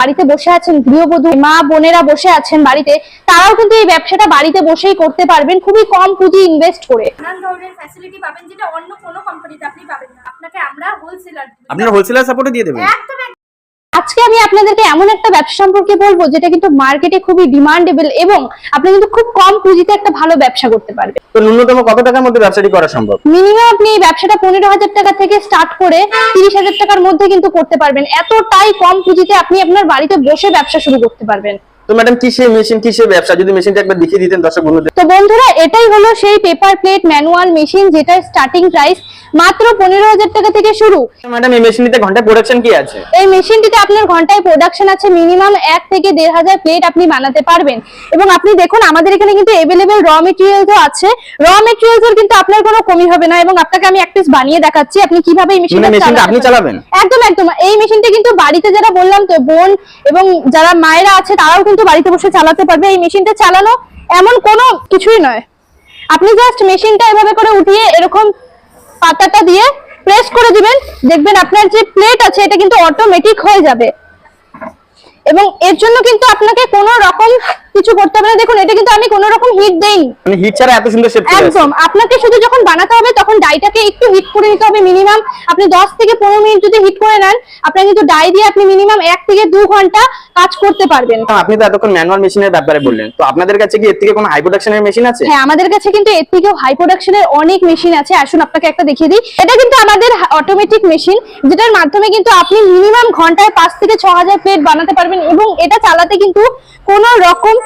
বাড়িতে বসে আছেন গৃহবধূ মা বোনেরা বসে আছেন বাড়িতে, তারাও কিন্তু এই ব্যবসাটা বাড়িতে বসেই করতে পারবেন খুবই কম পুঁজি ইনভেস্ট করে। নানান ধরনের ফ্যাসিলিটি পাবেন যেটা অন্য কোনো কোম্পানিতে আপনি পাবেন না। আপনাকে আমরা হোলসেলার, আপনারা হোলসেলার সাপোর্টে দিয়ে দেবেন। একদম। আজকে আমি আপনাদেরকে এমন একটা ব্যবসা সম্পর্কে বলবো যেটা কিন্তু মার্কেটে খুবই ডিমান্ডেবল এবং আপনি কিন্তু খুব কম পুঁজিতে একটা ভালো ব্যবসা করতে পারবেন। তো ন্যূনতম কত টাকার মধ্যে ব্যবসাটি করা সম্ভব? মিনিমাম আপনি এই ব্যবসাটা 15,000 টাকা থেকে স্টার্ট করে 30,000 টাকার মধ্যে কিন্তু করতে পারবেন। এতটাই কম পুঁজিতে আপনি আপনার বাড়িতে বসে ব্যবসা শুরু করতে পারবেন। তো ম্যাডাম কিসের মেশিন, কিসের ব্যবসা, যদি মেশিনটা একবার দেখিয়ে দিতেন দর্শক বন্ধুদের। তো বন্ধুরা, এটাই হলো সেই পেপার প্লেট ম্যানুয়াল মেশিন যেটার স্টার্টিং প্রাইস মাত্র 15,000 টাকা থেকে শুরু। ম্যাডাম এই মেশিনটিতে ঘন্টায় প্রোডাকশন কি আছে? এই মেশিনটিতে আপনার ঘন্টায় প্রোডাকশন আছে মিনিমাম 1 থেকে 1,500 প্লেট আপনি বানাতে পারবেন। এবং আপনি দেখুন আমাদের এখানে কিন্তু अवेलेबल র মেটেরিয়ালসও আছে। র মেটেরিয়ালসের কিন্তু আপনার কোনো কমি হবে না এবং আপনাকে আমি এক পিস বানিয়ে দেখাচ্ছি আপনি কিভাবে এই মেশিনটা আপনি চালাবেন। একদম একদম। এই মেশিনটা কিন্তু বাড়িতে যারা বললাম তো বোন এবং যারা মায়েরা আছে তারাও কিন্তু বাড়িতে বসে চালাতে পারবে। এই মেশিনটা চালানো এমন কোনো কিছুই নয়, আপনি জাস্ট মেশিনটা এভাবে করে উঠিয়ে এরকম পাতাটা দিয়ে প্রেস করে দিবেন, দেখবেন আপনার যে প্লেট আছে এটা কিন্তু অটোমেটিক হয়ে যাবে এবং এর জন্য কিন্তু আপনাকে কোনো রকম কিছু করতে হবে না। দেখুন এটা কিন্তু আমি কোনো রকম হিট দেইনি, মানে হিট ছাড়া এত সুন্দর শেপ। একদম। আপনাকে শুধু যখন বানাতে হবে তখন ডাইটাকে একটু হিট করে নিতে হবে। মিনিমাম আপনি 10 থেকে 15 মিনিট যদি হিট করে নেন আপনার কিন্তু ডাই দিয়ে আপনি মিনিমাম 1 থেকে 2 ঘন্টা কাজ করতে পারবেন। আপনি তো এতক্ষণ ম্যানুয়াল মেশিনের ব্যাপারে বললেন, তো আপনাদের কাছে কি এর থেকে কোনো হাই প্রোডাকশনের মেশিন আছে? হ্যাঁ, আমাদের কাছে কিন্তু এর থেকেও হাই প্রোডাকশনের অনেক মেশিন আছে। আসুন আপনাকে একটা দেখিয়ে দিই। এটা কিন্তু আমাদের অটোমেটিক মেশিন যেটার মাধ্যমে কিন্তু আপনি মিনিমাম ঘন্টায় 5 থেকে 6,000 প্লেট বানাতে পারবেন এবং এটা চালাতে কিন্তু কোনো রকম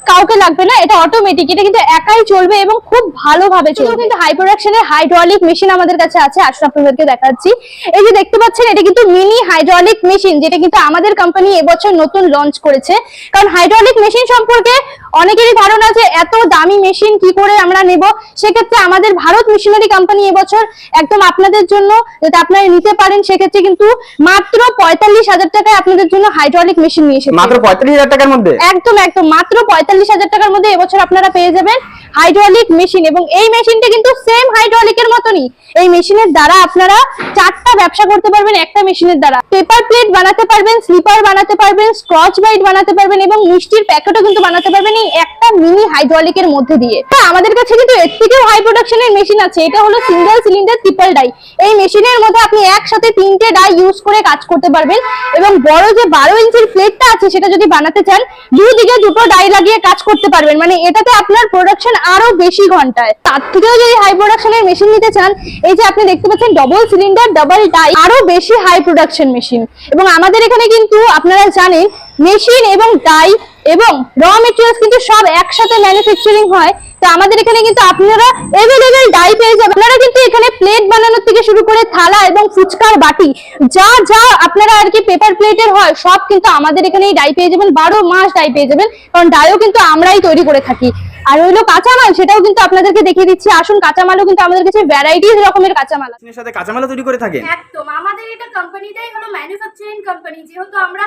কাউকে লাগবে না, এটা অটোমেটিক, এটা কিন্তু একাই চলবে এবং খুব ভালোভাবে চলবে। কিন্তু হাই প্রোডাকশনের হাইড্রোলিক মেশিন আমাদের কাছে আছে। আসুন আপনাদেরকে দেখাচ্ছি। এই যে দেখতে পাচ্ছেন এটা কিন্তু মিনি হাইড্রোলিক মেশিন যেটা কিন্তু আমাদের কোম্পানি এবছর নতুন লঞ্চ করেছে। কারণ হাইড্রোলিক মেশিন সম্পর্কে অনেকেরই ধারণা যে এত দামি মেশিন কি করে আমরা নেব, সেক্ষেত্রে আমাদের ভারত মেশিনারি কোম্পানি এবছর একদম আপনাদের জন্য যাতে আপনারা নিতে পারেন সেক্ষেত্রে কিন্তু মাত্র 45,000 টাকায় আপনাদের জন্য হাইড্রোলিক মেশিন নিয়ে এসেছে। মাত্র 45,000 টাকার মধ্যে? একদম একদম, মাত্র 45,000 টাকার মধ্যে এবছর আপনারা পেয়ে যাবেন হাইড্রোলিক মেশিন। এবং এই মেশিনটা কিন্তু সেম হাইড্রোলিকের মতনই। এই মেশিনের দ্বারা আপনারা 4টা ব্যবসা করতে পারবেন একটা মেশিনের দ্বারা। পেপার প্লেট বানাতে পারবেন, স্লিপার বানাতে পারবেন, স্কচ ব্রাইট বানাতে পারবেন এবং মিষ্টির প্যাকেটও কিন্তু বানাতে পারবেন এই একটা মিনি হাইড্রোলিকের মধ্যে দিয়ে। আমাদের কাছে কিন্তু এর থেকেও হাই প্রোডাকশনের মেশিন আছে। এটা হলো সিঙ্গেল সিলিন্ডার ট্রিপল ডাই। এই মেশিনের মধ্যে আপনি একসাথে 3টে ডাই ইউজ করে কাজ করতে পারবেন এবং বড় যে 12 ইঞ্চির প্লেটটা আছে সেটা যদি বানাতে চান দুদিকে দুটো ডাই লাগিয়ে কাজ করতে পারবেন। মানে এটাতে আপনার প্রোডাকশন আরো বেশি ঘন্টায়। তার থেকেও যদি হাই প্রোডাকশনের মেশিন নিতে চান এই যে আপনি দেখতে পাচ্ছেন ডবল সিলিন্ডার ডাবল ডাই, আরো বেশি হাই প্রোডাকশন মেশিন। এবং আমাদের এখানে কিন্তু আপনারা জানেন মেশিন এবং ডাই এবং র মেটেরিয়ালস কিন্তু সব একসাথে ম্যানুফ্যাকচারিং হয়। তো আমাদের এখানে কিন্তু আপনারা अवेलेबल ডাই পেয়ে যাবেন। আপনারা কিন্তু এখানে প্লেট বানানোর থেকে শুরু করে থালা এবং ফুচকার বাটি যা যা আপনারা আর কি পেপার প্লেটের হয় সব কিন্তু আমাদের এখানেই ডাই পেয়ে যাবেন। 12 মাস ডাই পেয়ে যাবেন, কারণ ডাইও কিন্তু আমরাই তৈরি করে থাকি। আর হইলো কাঁচামাল, সেটাও কিন্তু আপনাদেরকে দেখিয়ে দিচ্ছি। আসুন, কাঁচামালও কিন্তু আমাদের কাছে ভ্যারাইটিস রকমের কাঁচামাল আছে। এর সাথে কাঁচামালও তৈরি করে থাকেন? একদম। আমাদের এটা কোম্পানিটাই হলো ম্যানুফ্যাকচারিং কোম্পানি। যেহেতু আমরা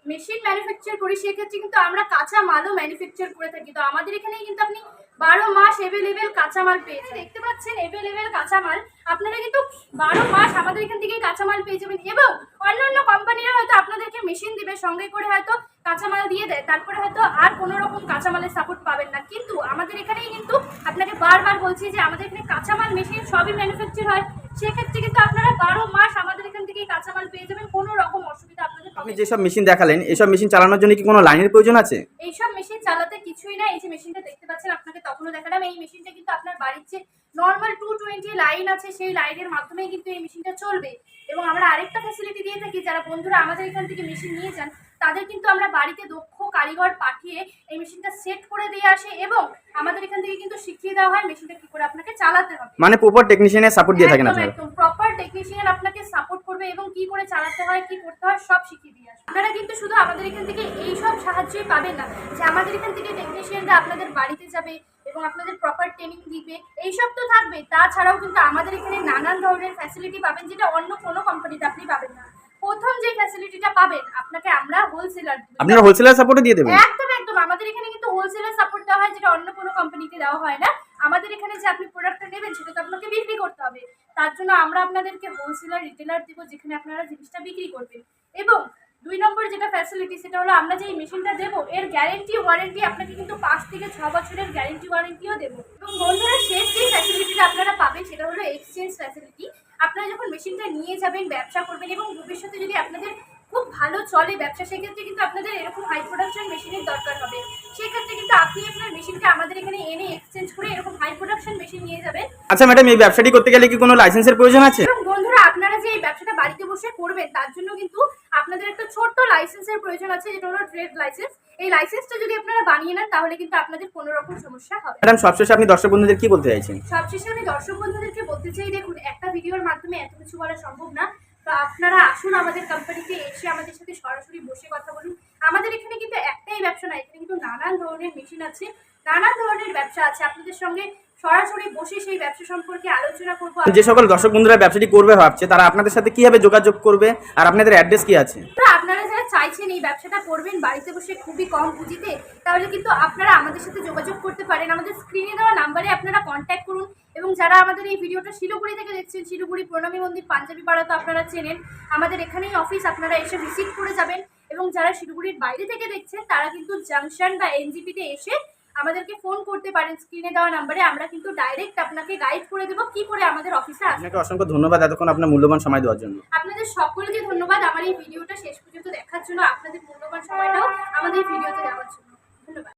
মেশিন ম্যানুফ্যাকচার করি সেক্ষেত্রে কিন্তু আমরা কাঁচা মালও ম্যানুফ্যাকচার করে থাকি। তো আমাদের এখানেই কিন্তু আপনি 12 মাস अवेलेबल কাঁচামাল পেয়ে যাবেন। দেখতে পাচ্ছেন अवेलेबल কাঁচামাল, আপনারা কিন্তু 12 মাস আমাদের এখান থেকেই কাঁচামাল পেয়ে যাবেন। এবং অন্যান্য কোম্পানিরা হয়তো আপনাদেরকে মেশিন দিবে, সঙ্গে করে হয়তো কাঁচামাল দিয়ে দেয়, তারপরে হয়তো আর কোনো রকম কাঁচামালের সাপোর্ট পাবেন না। কিন্তু আমাদের এখানেই কিন্তু আপনাকে বারবার বলছি যে আমাদের এখানে কাঁচামাল মেশিন সবই ম্যানুফ্যাকচার হয়। সেক্ষেত্রে কিন্তু আপনারা 12 মাস আমাদের এখান থেকেই কাঁচামাল পেয়ে যাবেন, কোনো রকম অসুবিধা আপনাদের হবে আপনি না। যেসব মেশিন দেখালেন এসব মেশিন চালানোর জন্য কি কোনো লাইনের প্রয়োজন আছে? এইসব মেশিন চালাতে কিছুই না। এই যে মেশিনটা দেখতে পাচ্ছেন আপনাকে তখনও দেখালাম, এই মেশিনটা কিন্তু আপনার বাড়ির যে নর্মাল 220 লাইন আছে সেই লাইনের মাধ্যমেই কিন্তু এই মেশিনটা চলবে। এবং আমরা আরেকটা ফ্যাসিলিটি দিয়ে থাকি, যারা বন্ধুরা আমাদের এখান থেকে মেশিন নিয়ে যান তাদের কিন্তু আমরা বাড়িতে দক্ষ কারিগর পাঠিয়ে এই মেশিনটা সেট করে দিয়ে আসি এবং আমাদের এখান থেকে কিন্তু শিখিয়ে দেওয়া হয় মেশিনটা কি করে আপনাকে চালাতে হবে। মানে প্রপার টেকনিশিয়ানের সাপোর্ট দিয়ে থাকেন আপনারা? একদম প্রপার টেকনিশিয়ান আপনাকে সাপোর্ট করবে এবং কি করে চালাতে হয় কি করতে হয় সব শিখিয়ে দিয়ে আসবে। আপনারা কিন্তু শুধু আমাদের এখান থেকে এই সব সাহায্যই পাবেন না যে আমাদের এখান থেকে টেকনিশিয়ানরা আপনাদের বাড়িতে যাবে এবং আপনাদের প্রপার ট্রেনিং দিবে, এইসব তো থাকবে। তাছাড়াও কিন্তু আমাদের এখানে নানান ধরনের ফ্যাসিলিটি পাবেন যেটা অন্য কোনো কোম্পানিতে আপনি পাবেন না। প্রথম যে ফ্যাসিলিটিটা পাবেন আপনাকে আমরা হোলসেলার দিব। আপনারা হোলসেলার সাপোর্টে দিয়ে দেবেন? একদম একদম। আমাদের এখানে কিন্তু হোলসেলার সাপোর্ট দেওয়া হয় যেটা অন্য কোনো কোম্পানিতে দেওয়া হয় না। আমাদের এখানে যে আপনি প্রোডাক্টটা নেবেন সেটা তো আপনাকে বিক্রি করতে হবে, তার জন্য আমরা আপনাদেরকে হোলসেলার রিটেলার দিব যেখানে আপনারা জিনিসটা বিক্রি করবেন। এবং 2 নম্বরে যেটা ফ্যাসিলিটি সেটা হলো আমরা যে এই মেশিনটা দেবো এর গ্যারেন্টি ওয়ারেন্টি আপনাকে কিন্তু 5 থেকে 6 বছরের গ্যারেন্টি ওয়ারেন্টিও দেবো। এবং বন্ধুরা শেষ যে ফ্যাসিলিটিটা আপনারা পাবেন সেটা হলো এক্সচেঞ্জ ফ্যাসিলিটি। আপনারা যখন মেশিনটা নিয়ে যাবেন, ব্যবসা করবেন এবং ভবিষ্যতে যদি আপনাদের খুব ভালো চলে ব্যবসা, সেক্ষেত্রে কিন্তু আপনাদের এরকম হাই প্রোডাকশন মেশিনের দরকার হবে। সেক্ষেত্রে কিন্তু আপনি আপনার মেশিনটা আমাদের এখানে এনে এক্সচেঞ্জ করে এরকম হাই প্রোডাকশন মেশিন নিয়ে যাবেন। আচ্ছা ম্যাডাম, এই ব্যবসাটি করতে গেলে কি কোনো লাইসেন্সের প্রয়োজন আছে? এবং বন্ধুরা আপনারা যে এই ব্যবসাটা বাড়িতে বসে করবেন তার জন্য কিন্তু আপনাদের একটা ছোট্ট লাইসেন্সের প্রয়োজন আছে, যেটা হলো ট্রেড লাইসেন্স। এই লাইসেন্সটা যদি আপনারা বানিয়ে নেন তাহলে কিন্তু আপনাদের কোনো রকম সমস্যা হবে না। ম্যাডাম সবশেষে আপনি দর্শক বন্ধুদের কি বলতে চাইছেন? সবশেষে আমি দর্শক বন্ধুদেরকে বলতে চাই, দেখুন একটা ভিডিওর মাধ্যমে এত কিছু করা সম্ভব না। তো আপনারা আসুন আমাদের কোম্পানিতে এসে আমাদের সাথে সরাসরি বসে কথা বলুন। আমাদের এখানে কিন্তু একটাই ব্যবসা না, এখানে কিন্তু নানান ধরনের মেশিন আছে, নানান ধরনের ব্যবসা আছে। আপনাদের সঙ্গে সরাসরি বসে সেই ব্যবসা সম্পর্কে আলোচনা করবো। যে সকল দর্শক বন্ধুরা ব্যবসাটি করবে ভাবছে তারা আপনাদের সাথে কিভাবে যোগাযোগ করবে আর আপনাদের অ্যাড্রেস কি আছে? আপনারা যারা চাইছেন এই ব্যবসাটা করবেন বাড়িতে বসে খুবই কম পুঁজিতে, তাহলে কিন্তু আপনারা আমাদের সাথে যোগাযোগ করতে পারেন। আমাদের স্ক্রিনে দেওয়া নাম্বারে আপনারা কন্ট্যাক্ট করুন। এবং যারা আমাদের এই ভিডিওটা শিলিগুড়ি থেকে দেখছেন, শিলিগুড়ি প্রণামী মন্দির পাঞ্জাবি পাড়া তো আপনারা চেনেন, আমাদের এখানেই অফিস, আপনারা এসে ভিজিট করে যাবেন। এবং যারা শিলিগুড়ির বাইরে থেকে দেখছেন তারা কিন্তু জাংশন বা এনজিপিতে এসে আমাদেরকে ফোন করতে পারেন স্ক্রিনে দেওয়া নাম্বারে। আমরা কিন্তু ডাইরেক্ট আপনাকে গাইড করে দেবো কি করে আমাদের অফিসে আসবে। আপনাকে অসংখ্য ধন্যবাদ এতক্ষণ আপনার মূল্যবান সময় দেওয়ার জন্য। আপনাদের সকলকে ধন্যবাদ আমার এই ভিডিওটা শেষ পর্যন্ত দেখার জন্য, আপনাদের মূল্যবান সময়টাও আমাদের ভিডিওতে দেওয়ার জন্য। ধন্যবাদ।